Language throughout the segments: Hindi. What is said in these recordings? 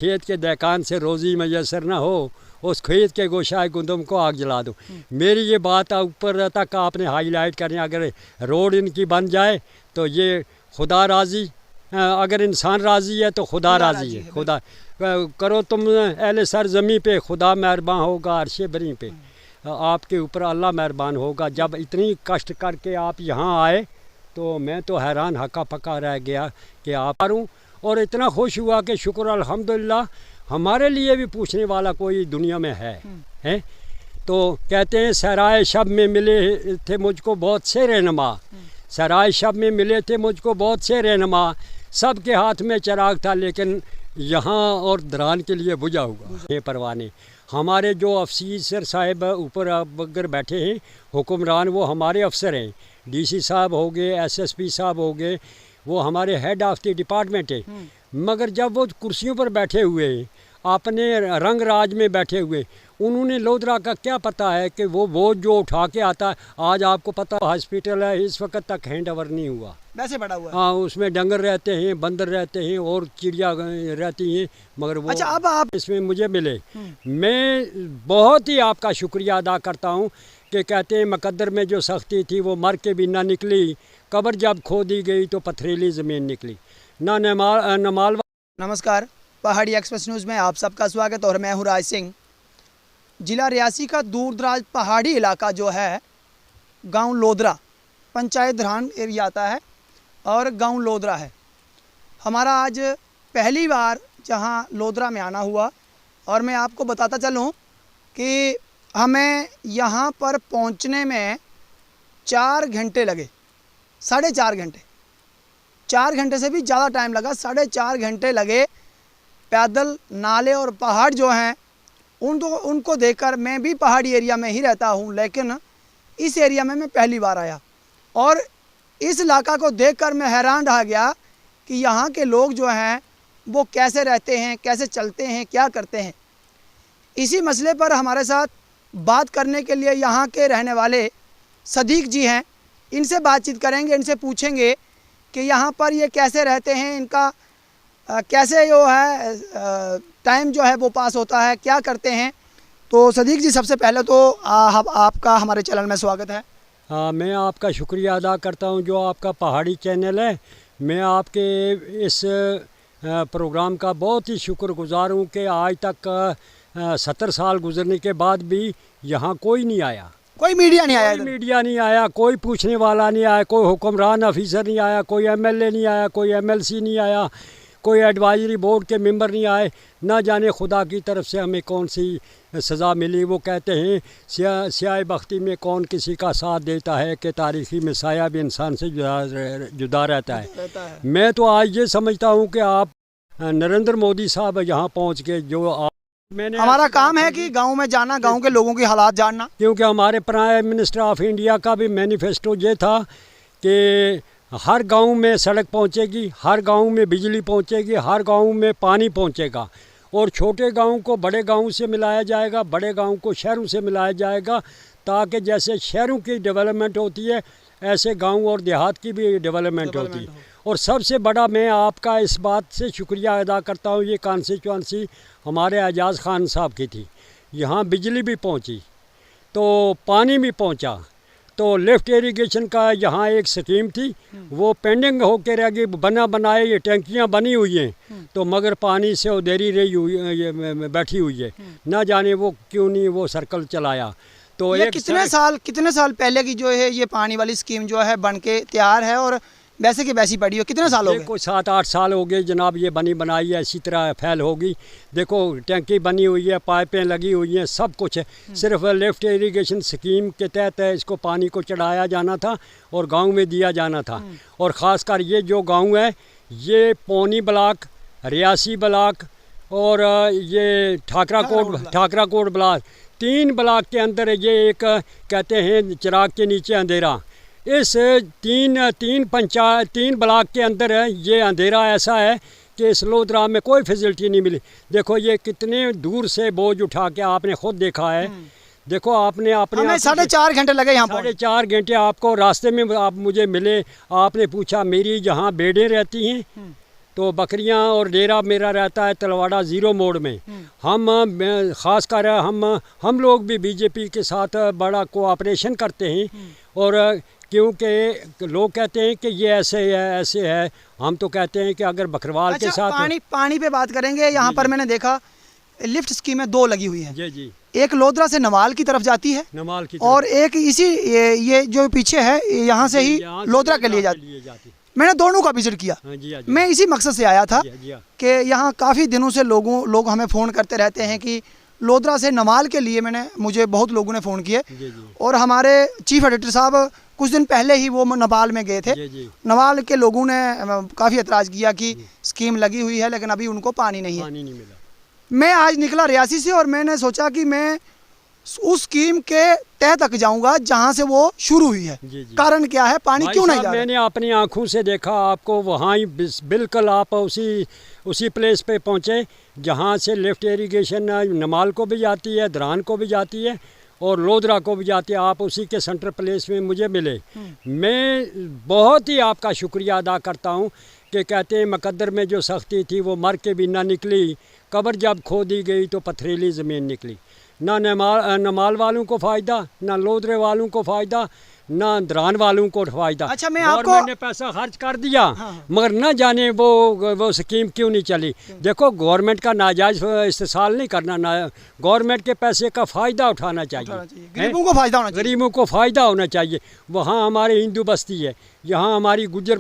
खेत के दहकान से रोज़ी मैसर ना हो, उस खेत के गोशाए गुंदम को आग जला दो। मेरी ये बात ऊपर तक आपने हाईलाइट करनी, अगर रोड इनकी बन जाए तो ये खुदा राज़ी, अगर इंसान राज़ी है तो खुदा राज़ी है। खुदा करो तुम अहले सर ज़मीं पे, खुदा मेहरबान होगा अर्शे बरी पे, आपके ऊपर अल्लाह मेहरबान होगा। जब इतनी कष्ट करके आप यहाँ आए तो मैं तो हैरान हक्का पक्का रह गया कि आप हूँ, और इतना खुश हुआ कि शुक्र अल्हम्दुलिल्लाह हमारे लिए भी पूछने वाला कोई दुनिया में है। तो कहते हैं सराय शब में मिले थे मुझको बहुत से रहनुमा, सराय शब में मिले थे मुझको बहुत से रहनुमा, सब के हाथ में चिराग था लेकिन यहाँ और दरान के लिए बुझा हुआ ये परवाने। हमारे जो अफसर साहब ऊपर अगर बैठे हैं हुक्मरान, वो हमारे अफसर हैं, डीसी साहब हो गए, एसएसपी साहब हो गए, वो हमारे हेड ऑफ द डिपार्टमेंट है। मगर जब वो कुर्सियों पर बैठे हुए अपने रंग राज में बैठे हुए, उन्होंने लोधरा का क्या पता है कि वो बोझ जो उठा के आता है। आज आपको पता हॉस्पिटल है, इस वक्त तक हैंड ओवर नहीं हुआ, वैसे बड़ा हुआ। हाँ, उसमें डंगर रहते हैं, बंदर रहते हैं और चिड़िया रहती हैं, मगर वो। अच्छा, अब आप इसमें मुझे मिले, मैं बहुत ही आपका शुक्रिया अदा करता हूँ कि कहते हैं मुकद्दर में जो सख्ती थी वो मर के भी ना निकली, कब्र जब खोदी गई तो पथरीली ज़मीन निकली ना नमाल। नमस्कार, पहाड़ी एक्सप्रेस न्यूज़ में आप सबका स्वागत, और मैं हूँ राज सिंह। ज़िला रियासी का दूर दराज पहाड़ी इलाका जो है, गांव लोधरा, पंचायत धरान एरिया आता है और गांव लोधरा है। हमारा आज पहली बार जहां लोधरा में आना हुआ, और मैं आपको बताता चलूं कि हमें यहां पर पहुंचने में 4 घंटे लगे, 4.5 घंटे, 4 घंटे से भी ज़्यादा टाइम लगा, 4.5 घंटे लगे। पैदल नाले और पहाड़ जो हैं उनको देखकर, मैं भी पहाड़ी एरिया में ही रहता हूं, लेकिन इस एरिया में मैं पहली बार आया और इस इलाका को देखकर मैं हैरान रह गया कि यहाँ के लोग जो हैं वो कैसे रहते हैं, कैसे चलते हैं, क्या करते हैं। इसी मसले पर हमारे साथ बात करने के लिए यहाँ के रहने वाले सदीक जी हैं, इनसे बातचीत करेंगे, इनसे पूछेंगे कि यहाँ पर ये कैसे रहते हैं, इनका कैसे जो है टाइम जो है वो पास होता है, क्या करते हैं। तो सदीक जी, सबसे पहले तो आपका हमारे चैनल में स्वागत है। हाँ, मैं आपका शुक्रिया अदा करता हूँ जो आपका पहाड़ी चैनल है। मैं आपके इस प्रोग्राम का बहुत ही शुक्रगुजार हूँ कि आज तक 70 साल गुजरने के बाद भी यहाँ कोई नहीं आया, कोई मीडिया नहीं आया, मीडिया नहीं आया, कोई पूछने वाला नहीं आया, कोई हुक्मरान ऑफिसर नहीं आया, कोई एमएलए नहीं आया, कोई एमएलसी नहीं आया, कोई एडवाइजरी बोर्ड के मेंबर नहीं आए। ना जाने खुदा की तरफ से हमें कौन सी सज़ा मिली। वो कहते हैं स्याह बख्ती में कौन किसी का साथ देता है कि तारीख़ी में साया भी इंसान से जुदा रहता है। मैं तो आज ये समझता हूँ कि आप नरेंद्र मोदी साहब यहाँ पहुँच के जो मैंने, हमारा काम है कि गांव में जाना, गांव के लोगों की हालात जानना, क्योंकि हमारे प्राइम मिनिस्टर ऑफ इंडिया का भी मैनिफेस्टो ये था कि हर गांव में सड़क पहुंचेगी, हर गांव में बिजली पहुंचेगी, हर गांव में पानी पहुंचेगा, और छोटे गांव को बड़े गांव से मिलाया जाएगा, बड़े गांव को शहरों से मिलाया जाएगा, ताकि जैसे शहरों की डेवलपमेंट होती है ऐसे गांव और देहात की भी डेवलपमेंट होती है। और सबसे बड़ा मैं आपका इस बात से शुक्रिया अदा करता हूँ, ये कॉन्स्टिट्यूंसी हमारे एजाज़ खान साहब की थी। यहाँ बिजली भी पहुँची तो पानी भी पहुँचा, तो लिफ्ट इरिगेशन का यहाँ एक स्कीम थी, वो पेंडिंग होके रह गई। बनाए ये टैंकियाँ बनी हुई हैं तो मगर पानी से उधेरी रही हुई बैठी हुई है, ना जाने वो क्यों नहीं वो सर्कल चलाया। तो ये कितने साल पहले की जो है ये पानी वाली स्कीम जो है बन के तैयार है और वैसे की वैसी पड़ी हो, कितने साल हो गए? कोई 7-8 साल हो गए जनाब, ये बनी बनाई है, इसी तरह फैल होगी। देखो टैंकी बनी हुई है, पाइपें लगी हुई हैं, सब कुछ है। सिर्फ लिफ्ट इरिगेशन स्कीम के तहत इसको पानी को चढ़ाया जाना था और गांव में दिया जाना था। और ख़ासकर ये जो गांव है, ये पौनी ब्लॉक, रियासी ब्लॉक और ये ठाकराकोट ब्लॉक, 3 ब्लॉक के अंदर ये एक कहते हैं चिराग के नीचे अंधेरा। इस 3 ब्लॉक के अंदर ये अंधेरा ऐसा है कि इस लोधरा में कोई फैसिलिटी नहीं मिली। देखो ये कितने दूर से बोझ उठा के आपने खुद देखा है। देखो आपने हमें 4.5 घंटे लगे यहाँ पर, 4.5 घंटे आपको रास्ते में आप मुझे मिले, आपने पूछा मेरी यहाँ बेड़ें रहती हैं, तो बकरियां और डेरा मेरा रहता है तलवाड़ा ज़ीरो मोड़ में। हम ख़ास कर हम लोग भी बीजेपी के साथ बड़ा कोऑपरेशन करते हैं, और क्योंकि लोग कहते हैं कि ये ऐसे है ऐसे है, हम तो कहते हैं कि अगर बकरवाल के साथ पानी पे बात करेंगे। यहाँ पर मैंने देखा लिफ्ट स्कीमें 2 लगी हुई हैं। जी जी, एक लोधरा से नवाल की तरफ जाती है, नमाल की और एक इसी ये जो पीछे है यहाँ से ही लोधरा के लिए जाती। मैंने दोनों का विजिट किया। मैं इसी मकसद से आया था कि यहाँ काफ़ी दिनों से लोग हमें फ़ोन करते रहते हैं कि लोधरा से नमाल के लिए मुझे बहुत लोगों ने फ़ोन किए, और हमारे चीफ एडिटर साहब कुछ दिन पहले ही वो नेपाल में गए थे। नवाल के लोगों ने काफ़ी एतराज़ किया कि स्कीम लगी हुई है लेकिन अभी उनको पानी नहीं मिला। मैं आज निकला रियासी से, और मैंने सोचा कि मैं उस स्कीम के तह तक जाऊंगा जहां से वो शुरू हुई है। कारण क्या है, पानी क्यों नहीं जा रहा? मैंने अपनी आंखों से देखा, आपको वहाँ ही बिल्कुल आप उसी प्लेस पे पहुँचे जहाँ से लिफ्ट इरिगेशन नमाल को भी जाती है, धरान को भी जाती है और लोधरा को भी जाती है। आप उसी के सेंटर प्लेस में मुझे मिले। मैं बहुत ही आपका शुक्रिया अदा करता हूँ कि कहते हैं मुकद्दर में जो सख्ती थी वो मर के भी ना निकली, कब्र जब खोदी गई तो पथरीली ज़मीन निकली। ना नमाल वालों को फ़ायदा, ना लोधरे वालों को फ़ायदा, ना धरान वालों को फ़ायदा। अच्छा, मैं गवर्नमेंट ने पैसा खर्च कर दिया, मगर न जाने वो स्कीम क्यों नहीं चली। देखो, गवर्नमेंट का नाजायज़ इस्तेमाल नहीं करना, ना गवर्नमेंट के पैसे का फ़ायदा उठाना चाहिए। गरीबों को फ़ायदा होना चाहिए। गरीबों को फ़ायदा होना चाहिए। वहाँ हमारे हिंदू बस्ती है, यहाँ हमारी गुजर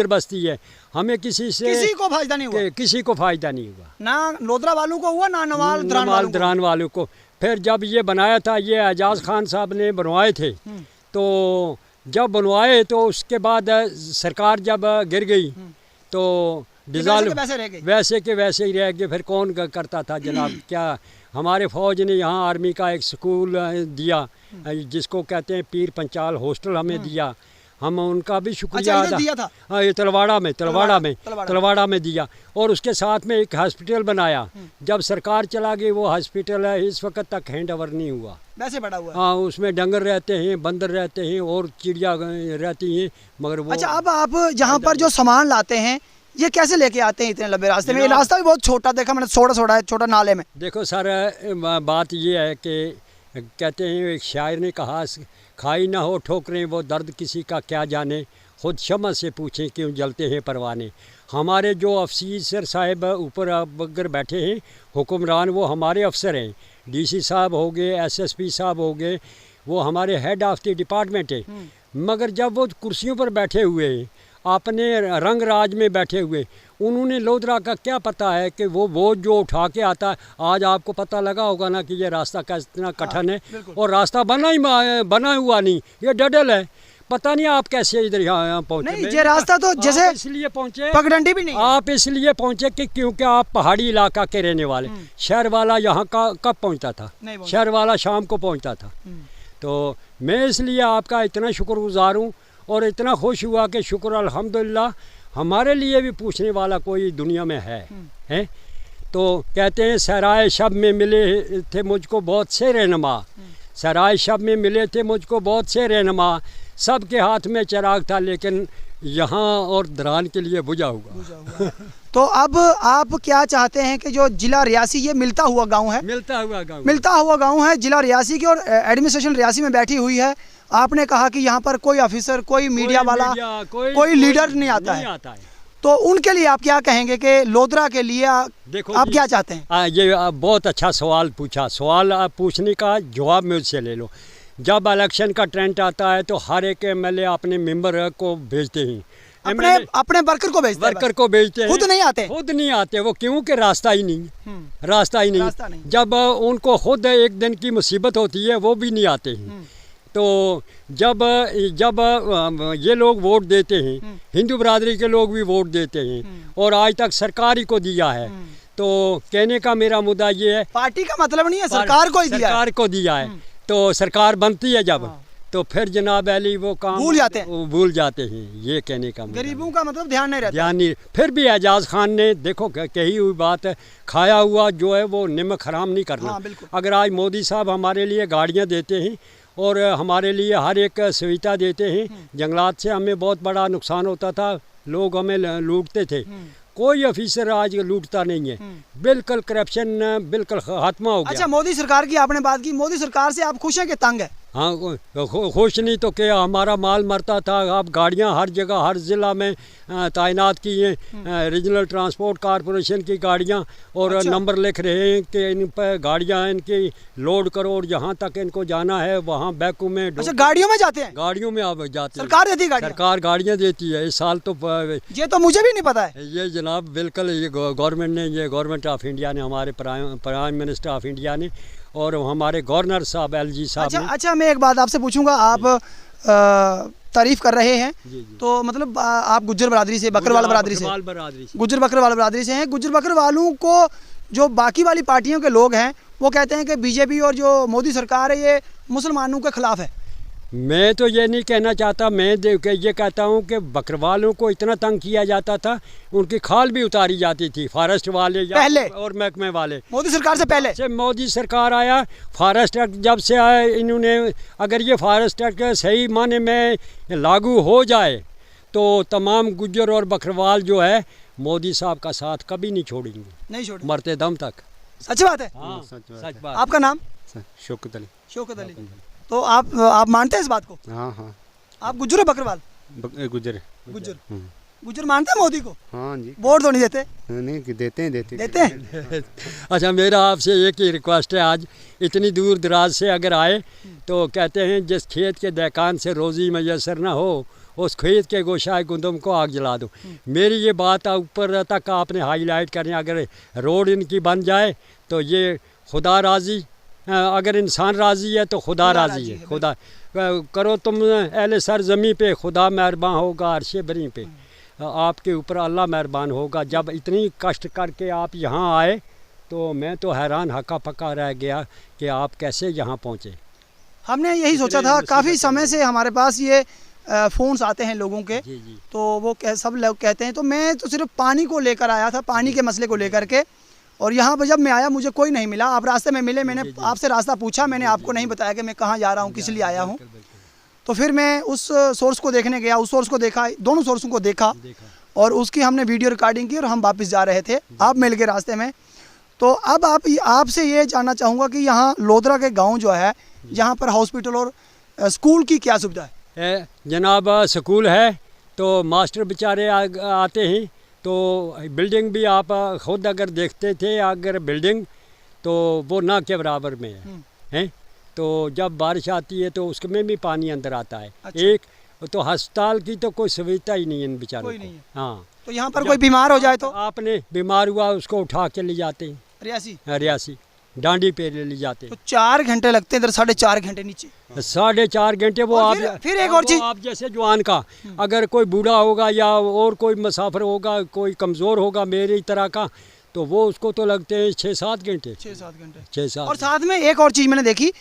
बस्ती है। हमें किसी को फ़ायदा नहीं हुआ, किसी को फ़ायदा नहीं हुआ, ना लोधरा वालों को हुआ, ना नमाल धरान वालों को। फिर जब ये बनाया था, ये एजाज खान साहब ने बनवाए थे, तो जब बनवाए तो उसके बाद सरकार जब गिर गई तो डिज़ाल्व वैसे के वैसे ही रह गए। फिर कौन करता था जनाब? क्या हमारे फ़ौज ने यहाँ आर्मी का एक स्कूल दिया जिसको कहते हैं पीर पंचाल हॉस्टल, हमें दिया। हम उनका भी शुक्रिया अदा दिया था। हाँ, ये तलवाड़ा में दिया, और उसके साथ में एक हॉस्पिटल बनाया। जब सरकार चला गई वो हॉस्पिटल है इस वक्त तक हैंड ओवर नहीं हुआ, वैसे बड़ा हुआ। हाँ, उसमें डंगर रहते हैं, बंदर रहते हैं और चिड़िया रहती हैं, मगर वो। अच्छा, अब आप जहाँ पर जो सामान लाते हैं ये कैसे लेके आते हैं इतने लंबे रास्ते में? ये रास्ता भी बहुत छोटा देखा मैंने, छोटा नाले में। देखो सर, बात ये है कि कहते हैं, एक शायर ने कहा, खाई ना हो ठोकरें वो दर्द किसी का क्या जाने, खुद शम्मा से पूछें क्यों जलते हैं परवाने। हमारे जो अफसर साहब ऊपर अगर बैठे हैं हुक्मरान, वो हमारे अफसर हैं। डीसी साहब हो गए, एसएसपी साहब हो गए, वो हमारे हेड ऑफ द डिपार्टमेंट है। मगर जब वो कुर्सियों पर बैठे हुए हैं, अपने रंग राज में बैठे हुए, उन्होंने लोधरा का क्या पता है कि वो जो उठा के आता है। आज आपको पता लगा होगा ना कि ये रास्ता कितना कठिन है, और रास्ता बना हुआ नहीं, ये डडल है। पता नहीं आप कैसे इधर यहाँ पहुँचे। नहीं, ये रास्ता तो जैसे इसलिए पहुँचे, पगडंडी भी नहीं। आप इसलिए पहुँचे कि क्योंकि आप पहाड़ी इलाका के रहने वाले। शहर वाला यहाँ का कब पहुँचता था? शहर वाला शाम को पहुँचता था। तो मैं इसलिए आपका इतना शुक्रगुजार हूँ और इतना खुश हुआ कि शुक्र अल्हम्दुलिल्लाह, हमारे लिए भी पूछने वाला कोई दुनिया में है। तो कहते हैं, सराय शब में मिले थे मुझको बहुत से रहनुमा, सराय शब में मिले थे मुझको बहुत से रहनुमा, सबके हाथ में चिराग था लेकिन यहाँ और धरान के लिए बुझा हुआ। तो अब आप क्या चाहते हैं कि जो जिला रियासी, ये मिलता हुआ गांव है, मिलता हुआ गांव है जिला रियासी की, और एडमिनिस्ट्रेशन रियासी में बैठी हुई है। आपने कहा कि यहाँ पर कोई ऑफिसर, कोई मीडिया वाला, कोई लीडर नहीं आता है। तो उनके लिए आप क्या कहेंगे कि लोधरा के लिए देखो आप क्या चाहते हैं? ये बहुत अच्छा सवाल पूछा। सवाल पूछने का जवाब मुझसे ले लो। जब इलेक्शन का ट्रेंड आता है तो हर एक एमएलए अपने मेंबर को भेजते हैं, अपने वर्कर को भेजते हैं, खुद नहीं आते। वो क्योंकि रास्ता ही नहीं। जब उनको खुद एक दिन की मुसीबत होती है वो भी नहीं आते हैं। तो जब ये लोग वोट देते हैं, हिंदू बरादरी के लोग भी वोट देते हैं, और आज तक सरकार ही को दिया है। तो कहने का मेरा मुद्दा ये है, पार्टी का मतलब नहीं है, सरकार को दिया है। तो सरकार बनती है जब, तो फिर जनाब अली वो काम भूल जाते हैं। ये कहने का गरीबों का मतलब ध्यान नहीं। फिर भी एजाज खान ने देखो कही हुई बात है, खाया हुआ जो है वो नमक हराम नहीं करना। अगर आज मोदी साहब हमारे लिए गाड़ियाँ देते हैं और हमारे लिए हर एक सुविधा देते हैं, जंगलात से हमें बहुत बड़ा नुकसान होता था, लोग हमें लूटते थे, कोई ऑफिसर आज लूटता नहीं है, बिल्कुल करप्शन बिल्कुल खात्मा हो गया। अच्छा, मोदी सरकार की आपने बात की, मोदी सरकार से आप खुश हैं कि तंग है? हाँ, खुश नहीं तो क्या, हमारा माल मरता था, अब गाड़ियाँ हर जगह हर ज़िला में तैनात की हैं, रीजनल ट्रांसपोर्ट कॉरपोरेशन की गाड़ियाँ, और अच्छा। नंबर लिख रहे हैं कि इन पर गाड़ियाँ इनकी लोड करो और जहाँ तक इनको जाना है वहाँ बैकू में अच्छा, गाड़ियों में जाते हैं? गाड़ियों में आप जाते हैं, सरकार देती है गाड़ियाँ? सरकार गाड़ियाँ देती है। इस साल तो ये तो मुझे भी नहीं पता है। ये जनाब बिल्कुल ये गवर्नमेंट ने, ये गवर्नमेंट ऑफ इंडिया ने, हमारे प्राइम मिनिस्टर ऑफ इंडिया ने और हमारे गवर्नर साहब LG साहब अच्छा ने। अच्छा, मैं एक बात आपसे पूछूंगा, आप तारीफ कर रहे हैं जी जी। तो मतलब आप गुज्जर बरादरी से, बकरवाल बरादरी से, गुज्जर बकरवाल बरादरी से हैं। गुज्जर बकरवालों को जो बाकी वाली पार्टियों के लोग हैं वो कहते हैं कि बीजेपी और जो मोदी सरकार है ये मुसलमानों के खिलाफ है। मैं तो ये नहीं कहना चाहता, मैं ये कहता हूँ कि बकरवालों को इतना तंग किया जाता था, उनकी खाल भी उतारी जाती थी फॉरेस्ट वाले या पहले और महकमे वाले, मोदी सरकार से पहले। से मोदी सरकार आया, फॉरेस्ट एक्ट जब से आया इन्होंने, अगर ये फॉरेस्ट एक्ट सही माने में लागू हो जाए तो तमाम गुज्जर और बकरवाल जो है मोदी साहब का साथ कभी नहीं छोड़ेंगे, नहीं छोड़ेंगे मरते दम तक। सच बात है? हाँ, सच बात। आपका नाम? शौकत अली। शौकत अली। तो आप मानते हैं इस बात को? हाँ हाँ, आप गुज्जर हो बकरवाल? गुजर। गुज्जर। गुज्जर मानते हैं मोदी को? हाँ जी। वोट तो नहीं देते? नहीं कि देते हैं अच्छा, मेरा आपसे एक ही रिक्वेस्ट है, आज इतनी दूर दराज से अगर आए तो कहते हैं जिस खेत के दहकान से रोज़ी मैसर ना हो उस खेत के गोशाए गुंदम को आग जला दो। मेरी ये बात ऊपर तक आपने हाईलाइट करनी, अगर रोड इनकी बन जाए तो ये खुदा राज़ी, अगर इंसान राज़ी है तो खुदा राज़ी है। खुदा करो तुम अहले सर ज़मी पे, खुदा मेहरबान होगा अर्शे बरी पे, आपके ऊपर अल्लाह मेहरबान होगा। जब इतनी कष्ट करके आप यहाँ आए तो मैं तो हैरान हक्का पक्का रह गया कि आप कैसे यहाँ पहुँचे। हमने यही सोचा था, काफ़ी समय से हमारे पास ये फ़ोन्स आते हैं लोगों के, जी जी। तो वो सब लोग कहते हैं, तो मैं तो सिर्फ पानी को लेकर आया था, पानी के मसले को लेकर के, और यहाँ पर जब मैं आया मुझे कोई नहीं मिला। आप रास्ते में मिले, मैंने आपसे रास्ता पूछा, मैंने आपको नहीं बताया कि मैं कहाँ जा रहा हूँ, किस लिए आया हूँ। तो फिर मैं उस सोर्स को देखने गया, उस सोर्स को देखा, दोनों सोर्सों को देखा और उसकी हमने वीडियो रिकॉर्डिंग की और हम वापस जा रहे थे, आप मिल गए रास्ते में। तो अब आपसे ये जानना चाहूँगा कि यहाँ लोधरा के गाँव जो है, यहाँ पर हॉस्पिटल और स्कूल की क्या सुविधा है? जनाब स्कूल है तो मास्टर बेचारे आते हैं, तो बिल्डिंग भी आप खुद अगर देखते थे, अगर बिल्डिंग तो वो ना के बराबर में है। तो जब बारिश आती है तो उसमें भी पानी अंदर आता है। अच्छा। एक तो अस्पताल की तो कोई सुविधा ही नहीं है इन बेचारों कोई को। नहीं है। हाँ, तो यहाँ पर कोई बीमार हो जाए तो? आपने बीमार हुआ उसको उठा के ले जाते हैं रियासी, रियासी डांडी पे ले जाते तो 4 घंटे लगते हैं इधर, 4.5 घंटे नीचे, हैं, 4.5 घंटे। वो और आप फिर एक और चीज़, आप जैसे जवान का, अगर कोई बूढ़ा होगा या और कोई मुसाफिर होगा, कोई कमज़ोर होगा मेरी तरह का, तो वो उसको तो लगते हैं 6-7 घंटे। 6-7 घंटे। 6-7। और साथ में एक और चीज़ मैंने देखी,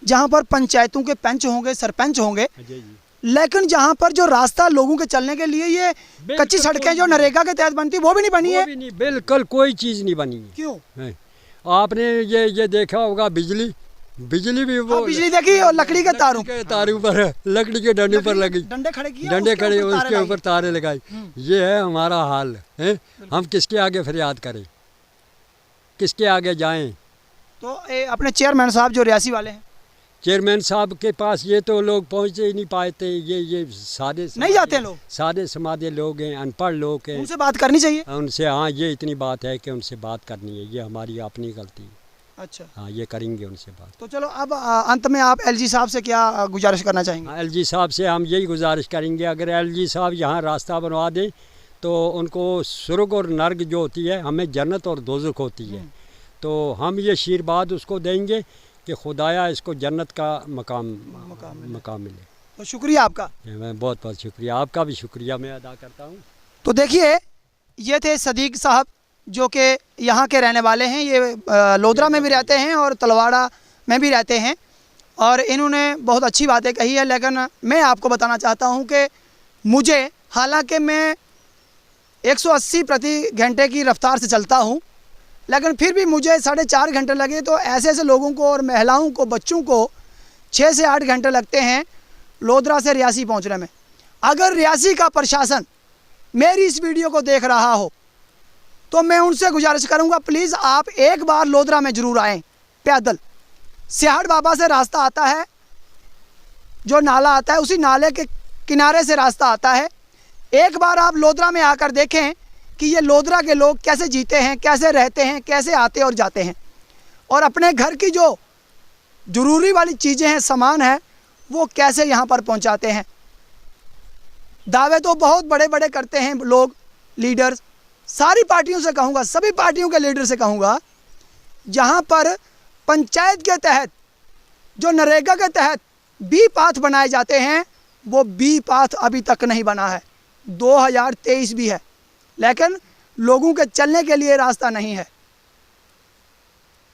जहाँ पर पंचायतों के पंच होंगे, सरपंच होंगे, जी। लेकिन जहाँ पर जो रास्ता लोगों के चलने के लिए ये कच्ची सड़कें जो नरेगा के तहत बनती वो भी नहीं बनी वो है। भी नहीं, बिल्कुल कोई चीज़ नहीं बनी है। क्यों? है। आपने ये देखा होगा, बिजली भी वो बिजली देखी और लकड़ी के तारों, तारों पर, लकड़ी के डंडे पर लगी, डंडे खड़े किए, डंडे खड़े, उसके ऊपर तारे तारे लगाई। ये है हमारा हाल है। हम किसके आगे फरियाद करें, किसके आगे जाएं? तो अपने चेयरमैन साहब जो रियासी वाले हैं, चेयरमैन साहब के पास ये तो लोग पहुँच ही नहीं पाते। ये सादे नहीं जाते हैं लोग, सादे समाधे लोग हैं, अनपढ़ लोग हैं, उनसे बात करनी चाहिए। उनसे, हाँ, ये इतनी बात है कि उनसे बात करनी है, ये हमारी अपनी गलती है। अच्छा, हाँ, ये करेंगे उनसे बात। तो चलो अब अंत में आप LG साहब से क्या गुजारिश करना चाहेंगे? LG साहब से हम यही गुजारिश करेंगे, अगर LG साहब यहाँ रास्ता बनवा दें तो उनको स्वर्ग और नर्क जो होती है, हमें जन्नत और दोज़ख होती है, तो हम ये आशीर्वाद उसको देंगे कि खुदाया इसको जन्नत का मकाम मिले। तो शुक्रिया आपका। मैं बहुत बहुत शुक्रिया, आपका भी शुक्रिया मैं अदा करता हूँ। तो देखिए, ये थे सदीक साहब जो कि यहाँ के रहने वाले हैं, ये लोधरा में भी रहते हैं और तलवाड़ा में भी रहते हैं, और इन्होंने बहुत अच्छी बातें कही है। लेकिन मैं आपको बताना चाहता हूँ कि मुझे, हालांकि मैं 180 प्रति घंटे की रफ्तार से चलता हूँ, लेकिन फिर भी मुझे 4.5 घंटे लगे। तो ऐसे ऐसे लोगों को और महिलाओं को, बच्चों को 6 से 8 घंटे लगते हैं लोधरा से रियासी पहुँचने में। अगर रियासी का प्रशासन मेरी इस वीडियो को देख रहा हो तो मैं उनसे गुजारिश करूंगा प्लीज़ आप एक बार लोधरा में ज़रूर आएँ पैदल। सियाड़ बाबा से रास्ता आता है, जो नाला आता है उसी नाले के किनारे से रास्ता आता है। एक बार आप लोधरा में आकर देखें कि ये लोधरा के लोग कैसे जीते हैं, कैसे रहते हैं, कैसे आते और जाते हैं, और अपने घर की जो ज़रूरी वाली चीज़ें हैं, सामान है, वो कैसे यहाँ पर पहुँचाते हैं। दावे तो बहुत बड़े बड़े करते हैं लोग, लीडर्स। सारी पार्टियों से कहूँगा, सभी पार्टियों के लीडर से कहूँगा, जहाँ पर पंचायत के तहत जो नरेगा के तहत बी पाथ बनाए जाते हैं, वो बी पाथ अभी तक नहीं बना है। 2023 भी है, लेकिन लोगों के चलने के लिए रास्ता नहीं है।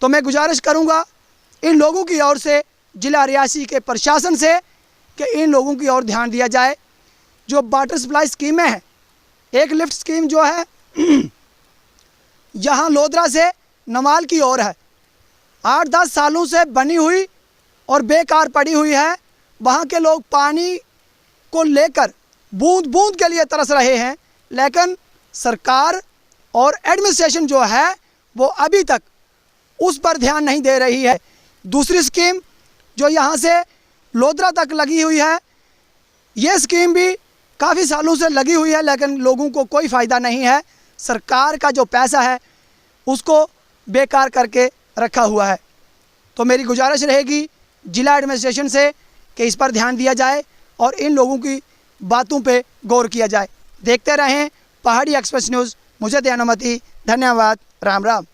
तो मैं गुजारिश करूंगा इन लोगों की ओर से, जिला रियासी के प्रशासन से, कि इन लोगों की ओर ध्यान दिया जाए। जो वाटर सप्लाई स्कीमें हैं, एक लिफ्ट स्कीम जो है यहाँ लोधरा से नवाल की ओर है, 8-10 सालों से बनी हुई और बेकार पड़ी हुई है। वहाँ के लोग पानी को लेकर बूंद बूंद के लिए तरस रहे हैं, लेकिन सरकार और एडमिनिस्ट्रेशन जो है वो अभी तक उस पर ध्यान नहीं दे रही है। दूसरी स्कीम जो यहाँ से लोधरा तक लगी हुई है, ये स्कीम भी काफ़ी सालों से लगी हुई है, लेकिन लोगों को कोई फ़ायदा नहीं है। सरकार का जो पैसा है उसको बेकार करके रखा हुआ है। तो मेरी गुजारिश रहेगी जिला एडमिनिस्ट्रेशन से कि इस पर ध्यान दिया जाए और इन लोगों की बातों पे गौर किया जाए। देखते रहें पहाड़ी एक्सप्रेस न्यूज़। मुझे दे अनुमति, धन्यवाद, राम राम।